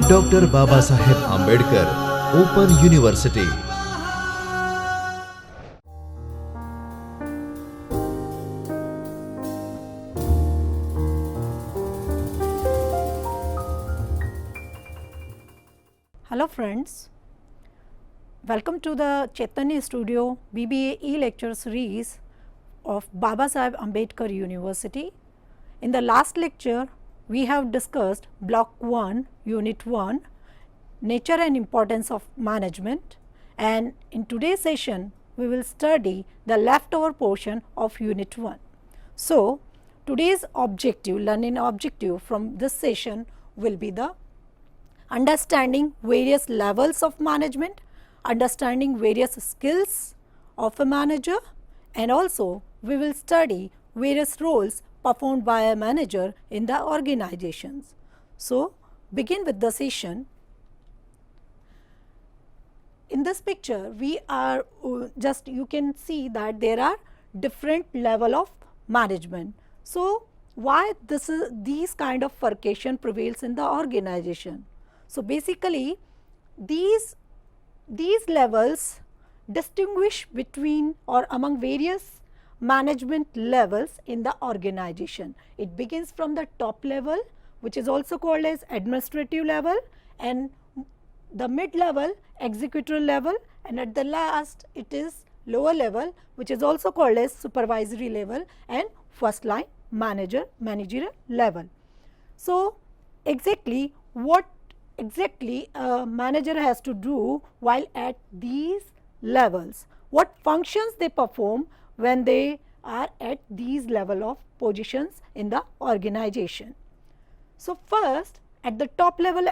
Doctor Baba Saheb Ambedkar open university. Hello friends, welcome to the Chaitanya Studio BBA e-lecture series of Baba Saheb Ambedkar University. In the last lecture, we have discussed block 1, unit 1, nature and importance of management, and in today's session, we will study the leftover portion of unit 1. So, today's objective, learning objective from this session will be the understanding various levels of management, understanding various skills of a manager, and also we will study various roles performed by a manager in the organizations. So, begin with the session. In this picture, we are just you can see that there are different level of management. So, why these kind of bifurcation prevails in the organization? So, basically these levels distinguish between or among various management levels in the organization. It begins from the top level, which is also called as administrative level, and the mid level executive level, and at the last it is lower level, which is also called as supervisory level, and first line managerial level. So, exactly what a manager has to do while at these levels, what functions they perform when they are at these level of positions in the organization. So, first at the top level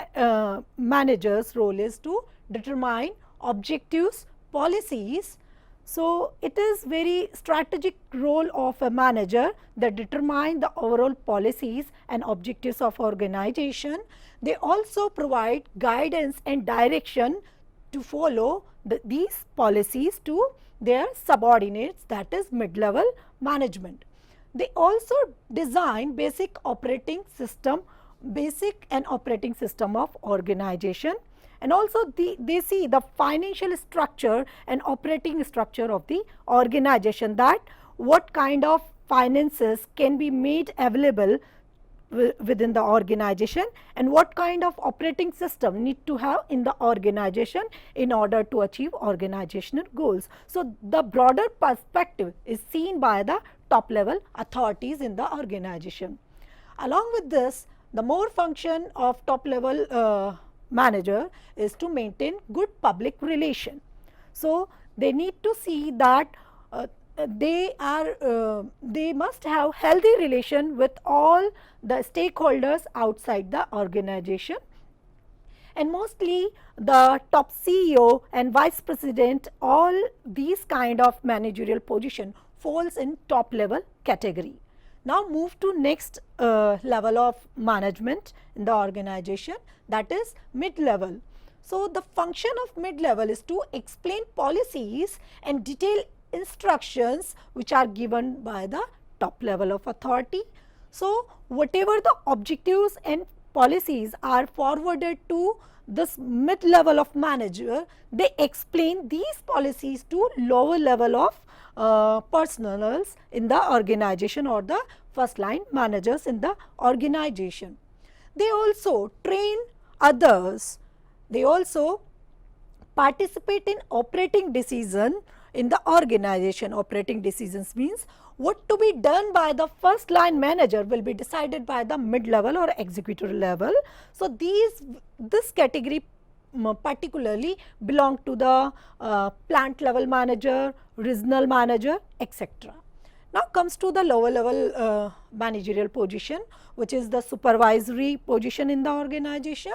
manager's role is to determine objectives, policies. So, it is very strategic role of a manager that determine the overall policies and objectives of organization. They also provide guidance and direction to follow these policies to their subordinates, that is mid-level management. They also design basic and operating system of organization, and also they see the financial structure and operating structure of the organization, that what kind of finances can be made available within the organization and what kind of operating system need to have in the organization in order to achieve organizational goals. So, the broader perspective is seen by the top level authorities in the organization. Along with this, the more function of top level manager is to maintain good public relation. So, they need to see that they must have healthy relation with all the stakeholders outside the organization, and mostly the top CEO and vice president, all these kind of managerial position falls in top level category. Now, move to next level of management in the organization, that is mid level. So, the function of mid level is to explain policies and detail instructions which are given by the top level of authority. So, whatever the objectives and policies are forwarded to this mid level of manager, they explain these policies to lower level of personals in the organization or the first line managers in the organization. They also train others. They also participate in operating decision in the organization. Operating decisions means what to be done by the first line manager will be decided by the mid level or executive level. So, this category particularly belong to the plant level manager, regional manager, etc. Now, comes to the lower level managerial position, which is the supervisory position in the organization.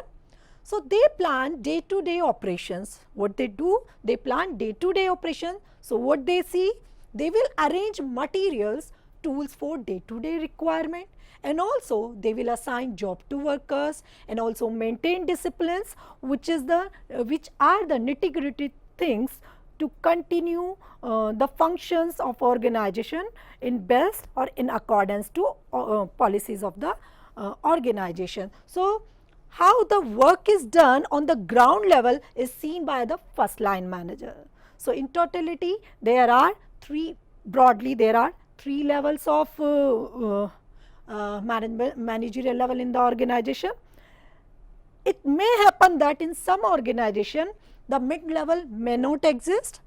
So, they plan day to day operations. What they do? They plan day to day operations. So, what they see? They will arrange materials, tools for day to day requirement, and also they will assign job to workers and also maintain disciplines, which are the nitty gritty things to continue the functions of organization in best or in accordance to policies of the organization. So, how the work is done on the ground level is seen by the first line manager. So, in totality there are broadly there are three levels of managerial level in the organization. It may happen that in some organization the mid level may not exist.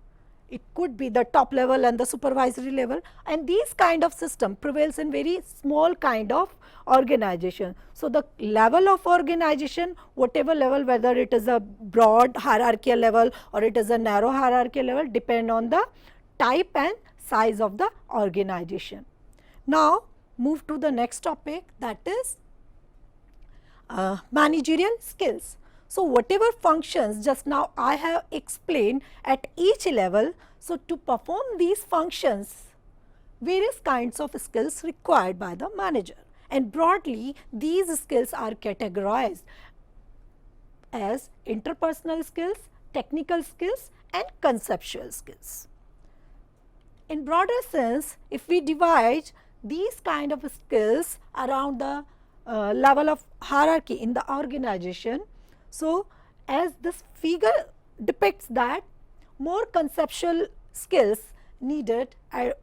It could be the top level and the supervisory level, and these kind of system prevails in very small kind of organization. So, the level of organization, whatever level, whether it is a broad hierarchical level or it is a narrow hierarchical level, depend on the type and size of the organization. Now, move to the next topic, that is managerial skills. So, whatever functions just now I have explained at each level, so to perform these functions, various kinds of skills required by the manager, and broadly these skills are categorized as interpersonal skills, technical skills and conceptual skills. In broader sense, if we divide these kind of skills around the level of hierarchy in the organization, so as this figure depicts that more conceptual skills needed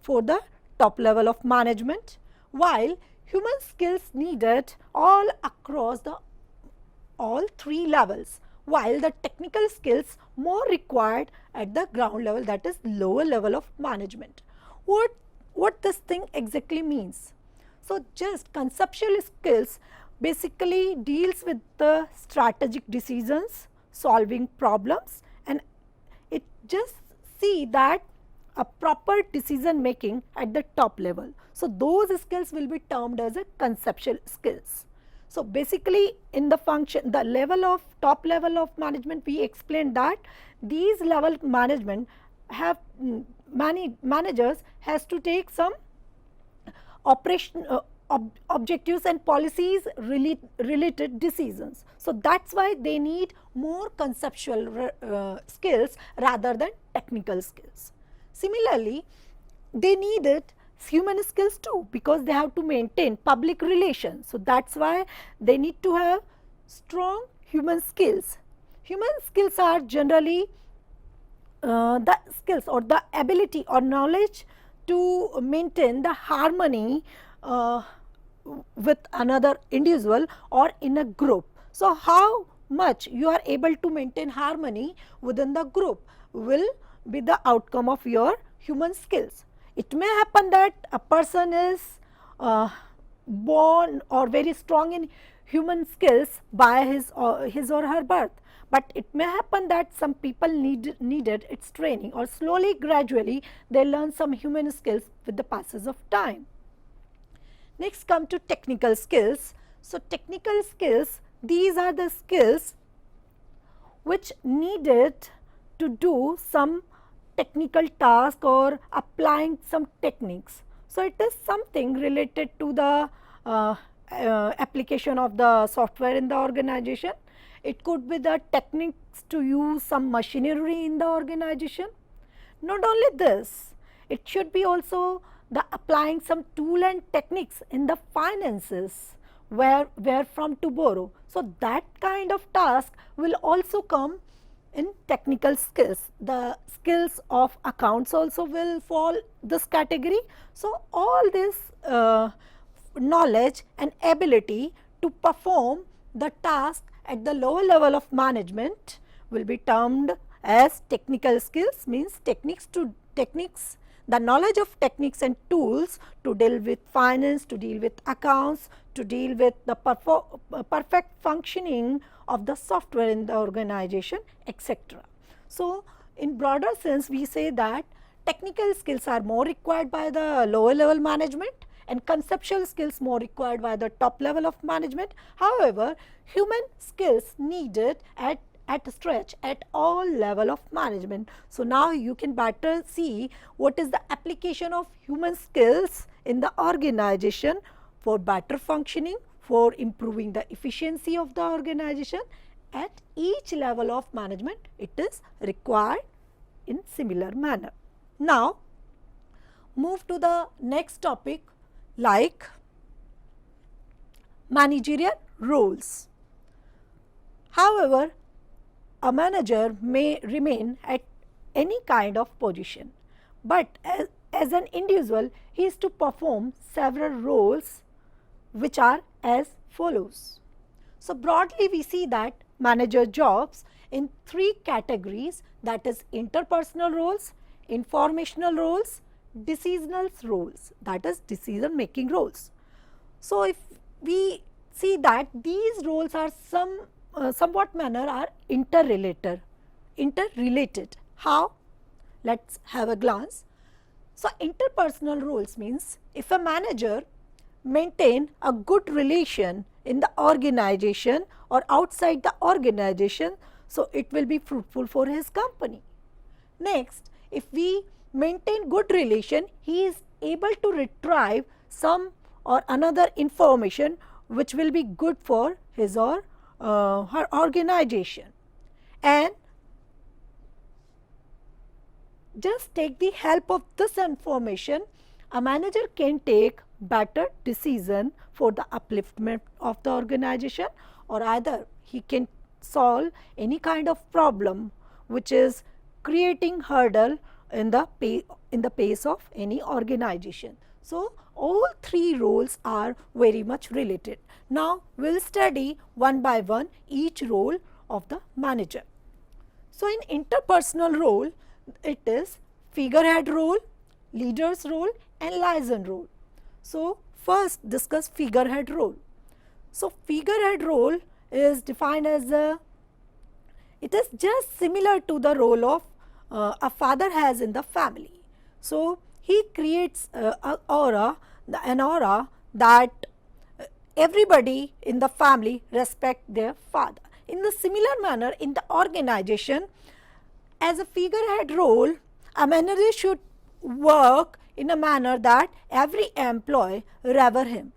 for the top level of management, while human skills needed all across the all three levels, while the technical skills more required at the ground level, that is lower level of management. What this thing exactly means? So, just conceptual skills basically deals with the strategic decisions, solving problems, and it just see that a proper decision making at the top level. So, those skills will be termed as a conceptual skills. So, basically in the function, the level of top level of management, we explained that these level management have many managers has to take some operation objectives and policies related decisions. So, that is why they need more conceptual skills rather than technical skills. Similarly, they needed human skills too, because they have to maintain public relations. So, that is why they need to have strong human skills. Human skills are generally the skills or the ability or knowledge to maintain the harmony with another individual or in a group. So, how much you are able to maintain harmony within the group will be the outcome of your human skills. It may happen that a person is born or very strong in human skills by his or her birth, but it may happen that some people needed its training, or slowly gradually they learn some human skills with the passage of time. Next come to technical skills. So, technical skills, these are the skills which needed to do some technical task or applying some techniques. So, it is something related to the application of the software in the organization. It could be the techniques to use some machinery in the organization. Not only this, it should be also the applying some tool and techniques in the finances, where from to borrow. So, that kind of task will also come in technical skills. The skills of accounts also will fall this category. So, all this knowledge and ability to perform the task at the lower level of management will be termed as technical skills, means techniques, the knowledge of techniques and tools to deal with finance, to deal with accounts, to deal with the perfect functioning of the software in the organization, etc. So, in broader sense, we say that technical skills are more required by the lower level management and conceptual skills more required by the top level of management. However, human skills needed at stretch at all level of management. So, now you can better see what is the application of human skills in the organization for better functioning, for improving the efficiency of the organization. At each level of management, it is required in similar manner. Now, move to the next topic, like managerial roles. However, a manager may remain at any kind of position, but as an individual, he is to perform several roles which are as follows. So, broadly we see that manager jobs in three categories, that is interpersonal roles, informational roles, decisional roles, that is decision making roles. So, if we see that these roles are somewhat manner are interrelated. How? Let's have a glance. So, interpersonal roles means if a manager maintain a good relation in the organization or outside the organization, so it will be fruitful for his company. Next, if we maintain good relation, he is able to retrieve some or another information which will be good for his or her organization. And just take the help of this information, a manager can take better decision for the upliftment of the organization, or either he can solve any kind of problem which is creating hurdle in the pace of any organization. So, all three roles are very much related. Now, we will study one by one each role of the manager. So, in interpersonal role, it is figurehead role, leader's role and liaison role. So, first discuss figurehead role. So, figurehead role is defined as it is just similar to the role of a father has in the family. So, he creates an aura that everybody in the family respect their father. In the similar manner, in the organization, as a figurehead role, a manager should work in a manner that every employee revere him.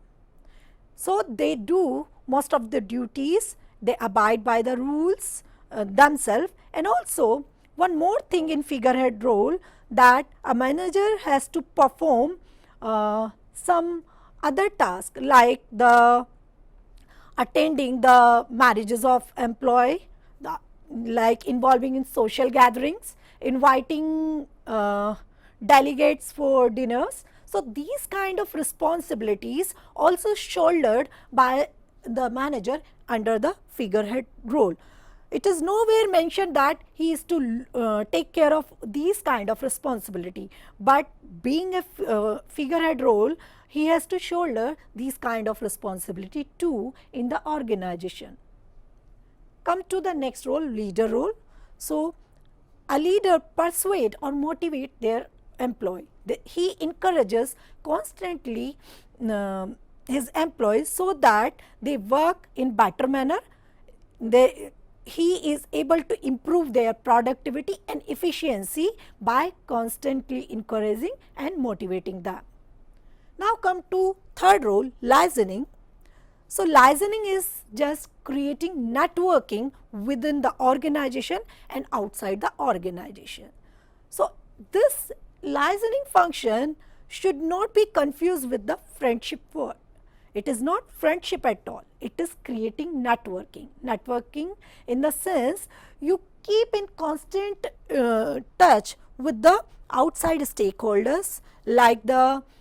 So, they do most of the duties, they abide by the rules themselves, and also one more thing in figurehead role, that a manager has to perform some other task like the attending the marriages of employee, like involving in social gatherings, inviting delegates for dinners. So, these kind of responsibilities also shouldered by the manager under the figurehead role. It is nowhere mentioned that he is to take care of these kind of responsibility, but being a figurehead role, he has to shoulder these kind of responsibility too in the organization. Come to the next role, leader role. So, a leader persuade or motivate their employee. He encourages constantly his employees so that they work in better manner. He is able to improve their productivity and efficiency by constantly encouraging and motivating them. Now come to third role, liaising. So, liaising is just creating networking within the organization and outside the organization. So, this liaising function should not be confused with the friendship word. It is not friendship at all, it is creating networking. Networking in the sense you keep in constant touch with the outside stakeholders like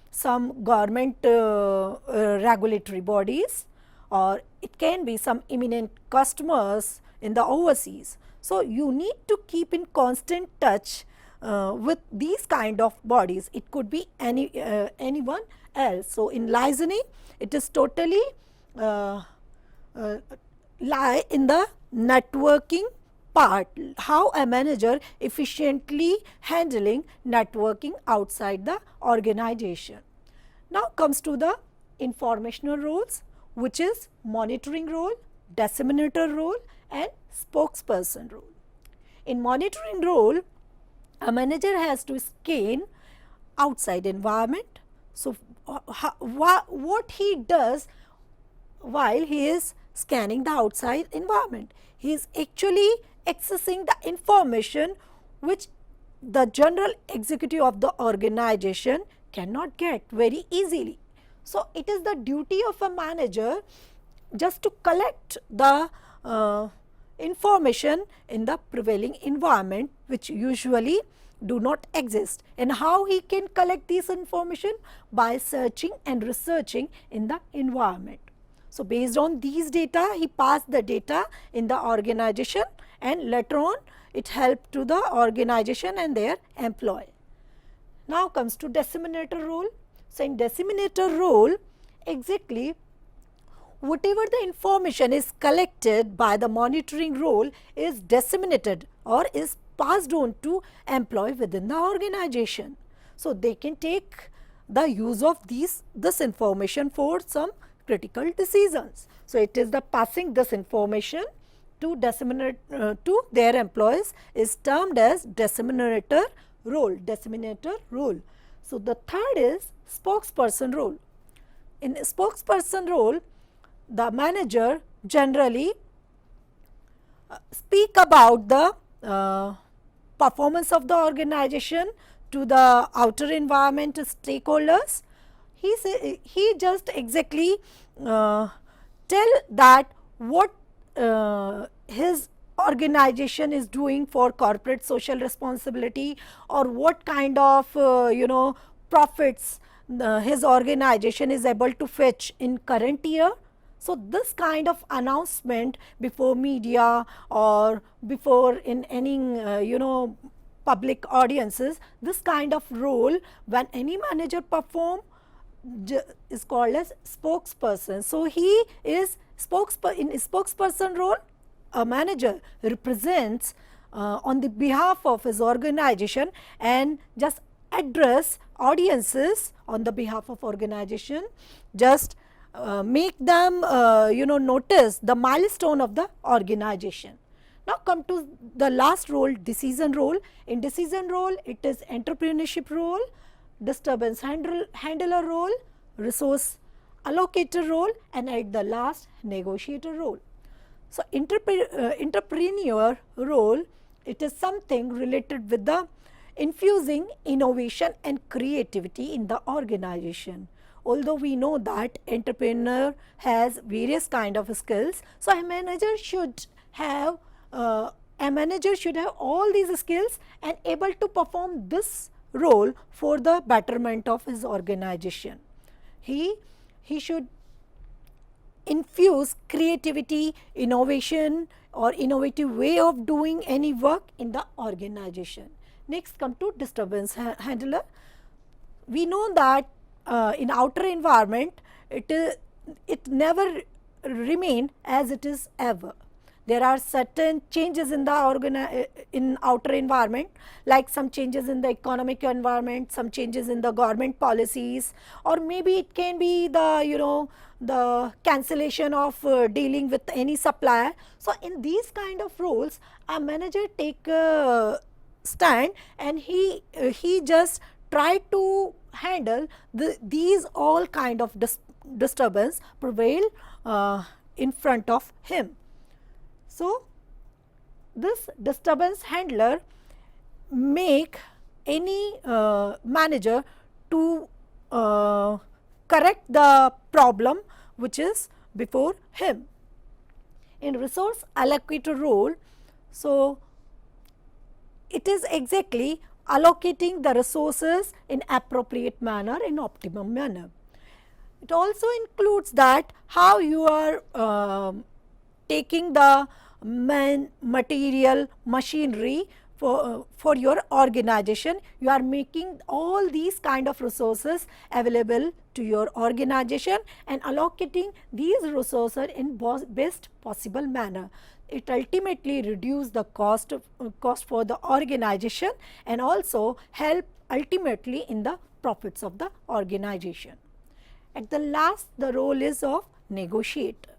some government regulatory bodies, or it can be some eminent customers in the overseas. So, you need to keep in constant touch with these kind of bodies. It could be anyone else. So, in liaising, it is totally lie in the networking part, how a manager efficiently handling networking outside the organization. Now comes to the informational roles, which is monitoring role, disseminator role and spokesperson role. In monitoring role, a manager has to scan outside environment. So, what he does while he is scanning the outside environment, he is actually accessing the information which the general executive of the organization cannot get very easily. So, it is the duty of a manager just to collect the information in the prevailing environment, which usually do not exist. And how he can collect this information? By searching and researching in the environment. So based on these data, he passed the data in the organization, and later on it helped to the organization and their employee. Now comes to disseminator role. So in disseminator role, exactly whatever the information is collected by the monitoring role is disseminated or is passed on to employee within the organization. So they can take the use of this information for some critical decisions. So it is the passing this information to disseminate to their employees is termed as disseminator role. Disseminator role. So the third is spokesperson role. In spokesperson role, the manager generally speak about the performance of the organization to the outer environment stakeholders. He just exactly tell that what his organization is doing for corporate social responsibility, or what kind of profits his organization is able to fetch in current year. So this kind of announcement before media or before in any public audiences, this kind of role when any manager perform is called as spokesperson. So he is in spokesperson role, a manager represents on the behalf of his organization and just address audiences on the behalf of organization, just make them notice the milestone of the organization. Now come to the last role, decision role. In decision role, it is entrepreneurship role, disturbance handler role, resource allocator role, and at the last, negotiator role. So entrepreneur role, it is something related with the infusing innovation and creativity in the organization. Although we know that entrepreneur has various kind of skills, so a manager should have all these skills and able to perform this role for the betterment of his organization. He should infuse creativity, innovation, or innovative way of doing any work in the organization. Next come to disturbance handler. We know that in outer environment, it never remain as it is ever. There are certain changes in the in outer environment, like some changes in the economic environment, some changes in the government policies, or maybe it can be the the cancellation of dealing with any supplier. So in these kind of roles, a manager take a stand and he just try to handle these all kind of disturbance prevail in front of him. So this disturbance handler make any manager to correct the problem which is before him. In resource allocator role, so it is exactly allocating the resources in appropriate manner, in optimum manner. It also includes that how you are taking the material, machinery for your organization. You are making all these kind of resources available to your organization and allocating these resources in best possible manner. It ultimately reduce the cost for the organization and also help ultimately in the profits of the organization. At the last, the role is of negotiator.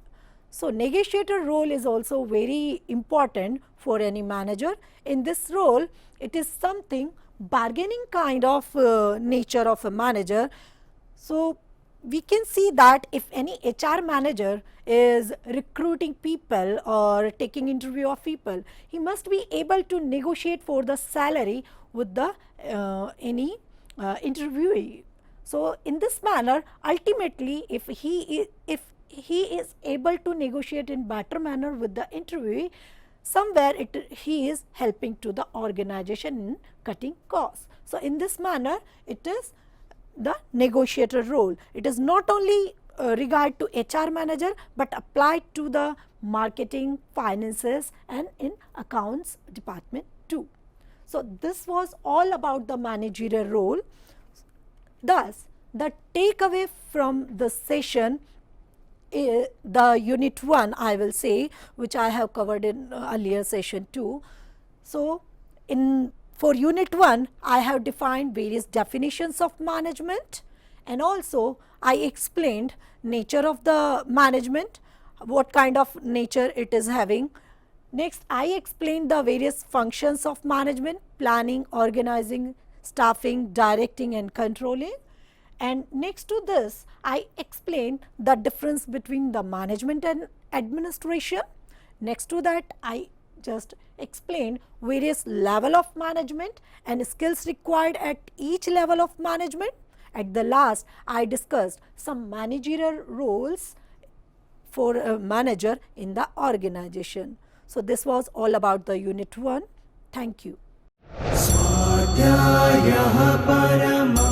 So negotiator role is also very important for any manager. In this role, it is something bargaining kind of nature of a manager. So we can see that if any HR manager is recruiting people or taking interview of people, he must be able to negotiate for the salary with the any interviewee. So in this manner, ultimately, if he is able to negotiate in better manner with the interviewee, somewhere he is helping to the organization in cutting costs. So, in this manner it is the negotiator role. It is not only regard to HR manager, but applied to the marketing, finances and in accounts department too. So, this was all about the managerial role. Thus, the takeaway from the session, the unit 1 I will say, which I have covered in earlier session too. So, for unit 1 I have defined various definitions of management, and also I explained nature of the management, what kind of nature it is having. Next, I explained the various functions of management: planning, organizing, staffing, directing and controlling. And next to this, I explained the difference between the management and administration. Next to that, I just explained various level of management and skills required at each level of management. At the last, I discussed some managerial roles for a manager in the organization. So, this was all about the unit 1. Thank you. स्वाध्यायः परमः